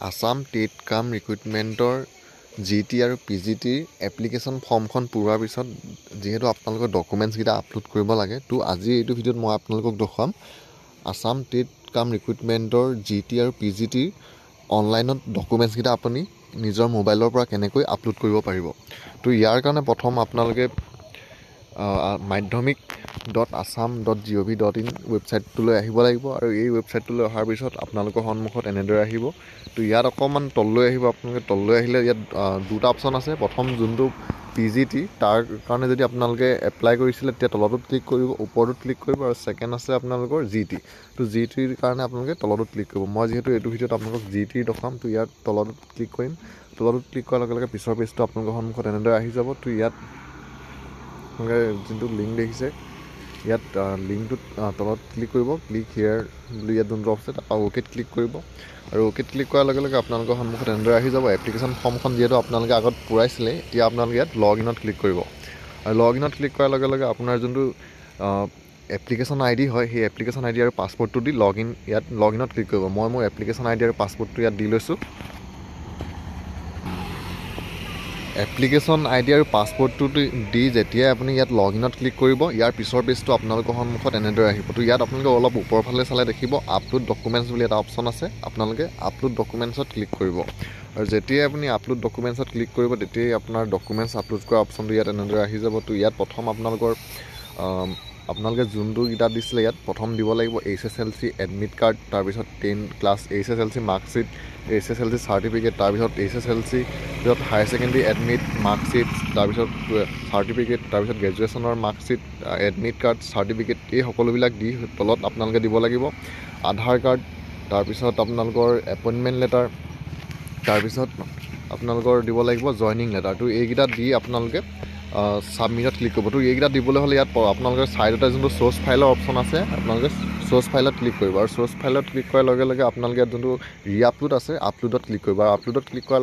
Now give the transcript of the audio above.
Assam TET কাম ৰিক্ৰুইটমেণ্টৰ GT আৰু PGTৰ application ফৰ্মখন পূৰোৱাৰ পিছত যিহেতু আপোনালোকৰ ডকুমেণ্টছকেইটা আপলোড কৰিব লাগে তো আজি এইটো ভিডিঅ'ত মই আপোনালোকক দেখুৱাম আসাম টেট কাম ৰিক্ৰুইটমেণ্টৰ GT আৰু PGTৰ অনলাইনত ডকুমেণ্টছকেইটা আপুনি নিজৰ মোবাইলৰ পৰা কেনেকৈ আপলোড কৰিব পাৰিব। তো ইয়াৰ কাৰণে প্ৰথম আপোনালোকে madhyamik.assam.gov.in ৱেবছাইটটোলৈ আহিব লাগিব আৰু এই ৱেবছাইটটোলৈ অহাৰ পিছত আপোনালোকৰ সন্মুখত এনেদৰে আহিব। তো ইয়াত অকণমান তললৈ আহিব, আপোনালোকে তললৈ আহিলে ইয়াত দুটা অপশ্যন আছে। প্ৰথম যোনটো PGT তাৰ কাৰণে যদি আপোনালোকে এপ্লাই কৰিছিলে তেতিয়া তলটোত ক্লিক কৰিব, ওপৰটোত ক্লিক কৰিব, আৰু ছেকেণ্ড আছে আপোনালোকৰ GT। তো GTৰ কাৰণে আপোনালোকে তলটোত ক্লিক কৰিব। মই যিহেতু এইটো ভিডিঅ'ত আপোনালোকক GT দেখুৱাম, তো ইয়াত তলটোত ক্লিক কৰিম। তলটোত ক্লিক কৰাৰ লগে লগে পিছৰ পেজটো আপোনালোকৰ সন্মুখত এনেদৰে আহি যাব। তো ইয়াত আপোনালোকে যোনটো লিংক দেখিছে ইয়াত লিংকটোত তলত ক্লিক কৰিব, ক্লিক হিয়াৰ বুলি ইয়াত যোনটো আছে তাৰপৰা অ'কেত ক্লিক কৰিব আৰু অ'কেত ক্লিক কৰাৰ লগে লগে আপোনালোকৰ সন্মুখত এনেদৰে আহি যাব। এপ্লিকেশ্যন ফৰ্মখন যিহেতু আপোনালোকে আগত পূৰাইছিলে, এতিয়া আপোনালোকে ইয়াত লগ ইনত ক্লিক কৰিব আৰু লগ ইনত ক্লিক কৰাৰ লগে লগে আপোনাৰ যোনটো এপ্লিকেশ্যন ID হয় সেই এপ্লিকেশ্যন ID আৰু পাছপৰ্টটো দি ইয়াত লগ ইনত ক্লিক কৰিব। মই মোৰ এপ্লিকেশ্যন ID আৰু পাছপৰ্টটো ইয়াত দি লৈছোঁ। এপ্লিকেশ্যন ID আৰু পাছপৰ্টটো দি যেতিয়াই আপুনি ইয়াত লগ ইনত ক্লিক কৰিব, ইয়াৰ পিছৰ পেজটো আপোনালোকৰ সন্মুখত এনেদৰে আহিব। তো ইয়াত আপোনালোকে অলপ ওপৰৰ ফালে চালে দেখিব আপলোড ডকুমেণ্টছ বুলি এটা অপশ্যন আছে। আপোনালোকে আপলোড ডকুমেণ্টছত ক্লিক কৰিব আৰু যেতিয়াই আপুনি আপলোড ডকুমেণ্টছত ক্লিক কৰিব তেতিয়াই আপোনাৰ ডকুমেণ্টছ আপলোড কৰা অপশ্যনটো ইয়াত এনেদৰে আহি যাব। তো ইয়াত প্ৰথম আপোনালোকে যোনটো কিতাপ দিছিলে ইয়াত প্ৰথম দিব লাগিব HSLC এডমিট কাৰ্ড, তাৰপিছত 10 class HSLC marksheet, HSLC certificate, তাৰপিছত HSLC পিছত হায়াৰ ছেকেণ্ডেৰী এডমিট মাৰ্কশ্বিট, তাৰপিছত চাৰ্টিফিকেট, তাৰপিছত গ্ৰেজুৱেশ্যনৰ মাৰ্কশ্বিট, এডমিট কাৰ্ড, চাৰ্টিফিকেট, এই সকলোবিলাক দি তলত আপোনালোকে দিব লাগিব আধাৰ কাৰ্ড, তাৰপিছত আপোনালোকৰ এপইণ্টমেণ্ট লেটাৰ, তাৰপিছত আপোনালোকৰ দিব লাগিব জইনিং লেটাৰ। তো এইকেইটা দি আপোনালোকে ছাবমিটত ক্লিক কৰিব। তো এইকেইটা দিবলৈ হ'লে ইয়াত আপোনালোকৰ ছাইডতে যোনটো চ'ৰ্চ ফাইলৰ অপশ্যন আছে আপোনালোকে চ'ৰ্চ ফাইলত ক্লিক কৰিব আৰু চ'ৰ্চ ফাইলত ক্লিক কৰাৰ লগে লগে আপোনালোকে ইয়াত যোনটো ৰি আপলোড আছে আপলোডত ক্লিক কৰিব আৰু আপলোডত ক্লিক কৰাৰ